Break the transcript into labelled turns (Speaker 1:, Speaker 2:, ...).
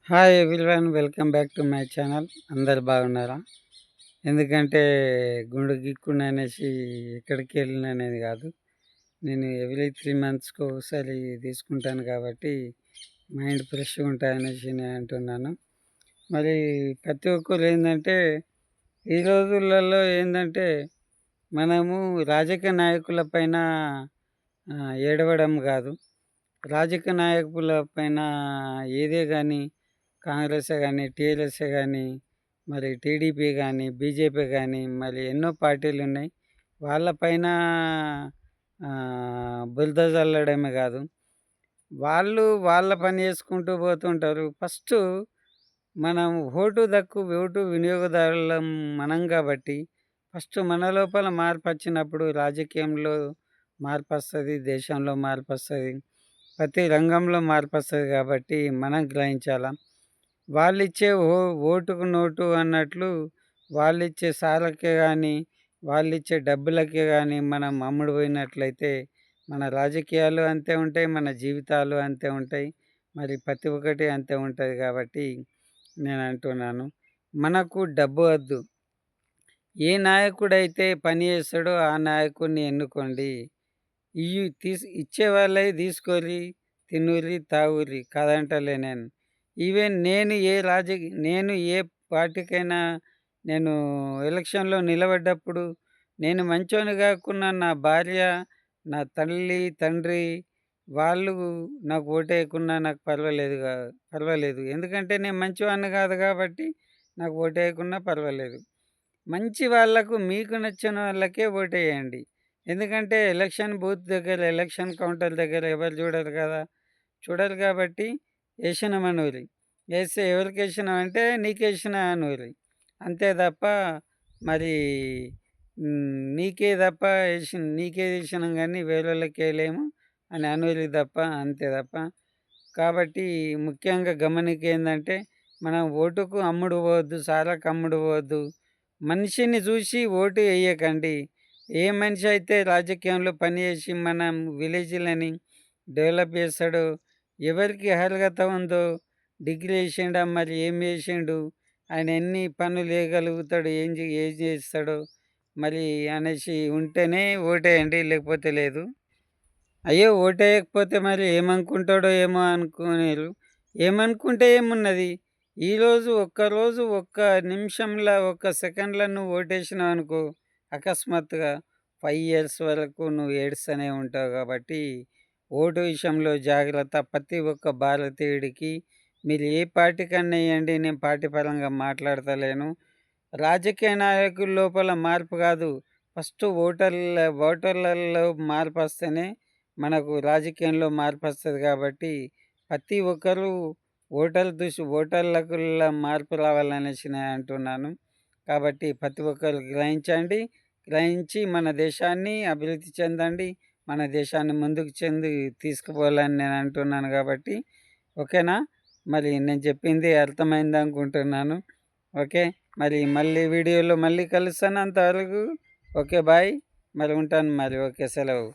Speaker 1: Hi everyone, welcome back to my channel. అందరు బాగున్నారా? ఎందుకంటే గుండు గిక్కుడు అనేసి ఎక్కడికి వెళ్ళిన అనేది కాదు. నేను ఎవ్రీ 3 మంత్స్కి ఒకసారి తీసుకుంటాను కాబట్టి మైండ్ ఫ్రెష్గా ఉంటాయనేసి నేను అంటున్నాను. మరి ప్రతి ఒక్కరు ఏంటంటే ఈ రోజులలో ఏంటంటే మనము రాజకీయ నాయకుల పైన ఏడవడం కాదు, రాజకీయ నాయకుల పైన ఏదే కానీ కాంగ్రెసే కానీ, టీఆర్ఎస్ఏ కానీ, మరి టీడీపీ కానీ, బీజేపీ కానీ, మరి ఎన్నో పార్టీలు ఉన్నాయి. వాళ్ళపైన బురద జల్లడమే కాదు, వాళ్ళు వాళ్ళ పని చేసుకుంటూ పోతుంటారు. ఫస్టు మనం ఓటు వినియోగదారులం మనం కాబట్టి ఫస్ట్ మన లోపల మార్పు వచ్చినప్పుడు రాజకీయంలో మార్పు వస్తుంది, దేశంలో మార్పు వస్తుంది, ప్రతి రంగంలో మార్పు వస్తుంది. కాబట్టి మనం గ్రహించాలా. వాళ్ళిచ్చే ఓటుకు నోటు అన్నట్లు వాళ్ళిచ్చే సాలకే కానీ, వాళ్ళిచ్చే డబ్బులకే కానీ మనం అమ్ముడు పోయినట్లయితే మన రాజకీయాలు అంతే ఉంటాయి, మన జీవితాలు అంతే ఉంటాయి, మరి ప్రతి ఒక్కటి అంతే ఉంటుంది. కాబట్టి నేను అంటున్నాను, మనకు డబ్బు వద్దు. ఏ నాయకుడైతే పని చేస్తాడో ఆ నాయకుడిని ఎన్నుకోండి. ఇచ్చే వాళ్ళవి తీసుకోరి, తినురి, తాగురి, కాదంటలే నేను. ఈవెన్ నేను ఏ పార్టీకైనా నేను ఎలక్షన్‌లో నిలబడ్డప్పుడు నేను మంచోని కాకున్నా నా భార్య, నా తల్లి, తండ్రి వాళ్ళు నాకు ఓటేయకున్నా నాకు పర్వాలేదు. ఎందుకంటే నేను మంచివాడిని కాదు కాబట్టి నాకు ఓటేయకున్నా పర్వాలేదు. మంచి వాళ్ళకు, మీకు నచ్చిన వాళ్ళకే ఓటేయండి. ఎందుకంటే ఎలక్షన్ బూత్ దగ్గర, ఎలక్షన్ కౌంటర్ దగ్గర ఎవరు చూడరు కదా! చూడరు కాబట్టి ఏసినమనూరి. ఏస్తే ఎవరికేసినావంటే నీకేసినా అనూరి. అంతే తప్ప మరి నీకే ఏసినాం గానీ వేరోళ్ళకేయలేము అని అనూరి తప్ప, అంతే తప్ప. కాబట్టి ముఖ్యంగా గమనికేందంటే మనం ఓటుకు అమ్ముడు పోవద్దు, సారాకు అమ్ముడు పోవద్దు. మనిషిని చూసి ఓటు వేయకండి. ఏ మనిషి అయితే రాజకీయంలో పనిచేసి మన విలేజ్‌లని డెవలప్ చేస్తాడో, ఎవరికి అర్హత ఉందో, డిగ్రీ చేసిండా, మరి ఏం చేసిండు, ఆయన ఎన్ని పనులు చేయగలుగుతాడు, ఏం చేస్తాడో మరి అనేసి ఉంటేనే ఓటేయండి, లేకపోతే లేదు. అయ్యో, ఓటేయకపోతే మరి ఏమనుకుంటాడో ఏమో అనుకునేరు. ఏమనుకుంటే ఏమున్నది, ఒక్కరోజు ఒక్క నిమిషంలో ఒక్క సెకండ్లో నువ్వు ఓటేసినావు అనుకో, అకస్మాత్తుగా 5 ఇయర్స్ వరకు నువ్వు ఏడుస్తూనే ఉంటావు. కాబట్టి ఓటు విషయంలో జాగ్రత్త. ప్రతి ఒక్క భారతీయుడికి మీరు ఏ పార్టీకన్నా వేయండి, నేను పార్టీ పరంగా మాట్లాడతలేను. రాజకీయ నాయకుల లోపల మార్పు కాదు, ఫస్ట్ ఓటర్లలో మార్పు వస్తేనే మనకు రాజకీయంలో మార్పు వస్తుంది. కాబట్టి ప్రతి ఒక్కరూ ఓటర్లకు మార్పు రావాలనేసి నేను అంటున్నాను. కాబట్టి ప్రతి ఒక్కరు గ్రహించి మన దేశాన్ని అభివృద్ధి చెందండి, మన దేశాన్ని ముందుకు తీసుకుపోవాలని నేను అంటున్నాను. కాబట్టి ఓకేనా, మరి నేను చెప్పింది అర్థమైంది అనుకుంటున్నాను. ఓకే, మరి మళ్ళీ వీడియోలో మళ్ళీ కలుస్తాను. అంతవరకు ఓకే, బాయ్. మరి ఉంటాను మరి. ఓకే, సెలవు.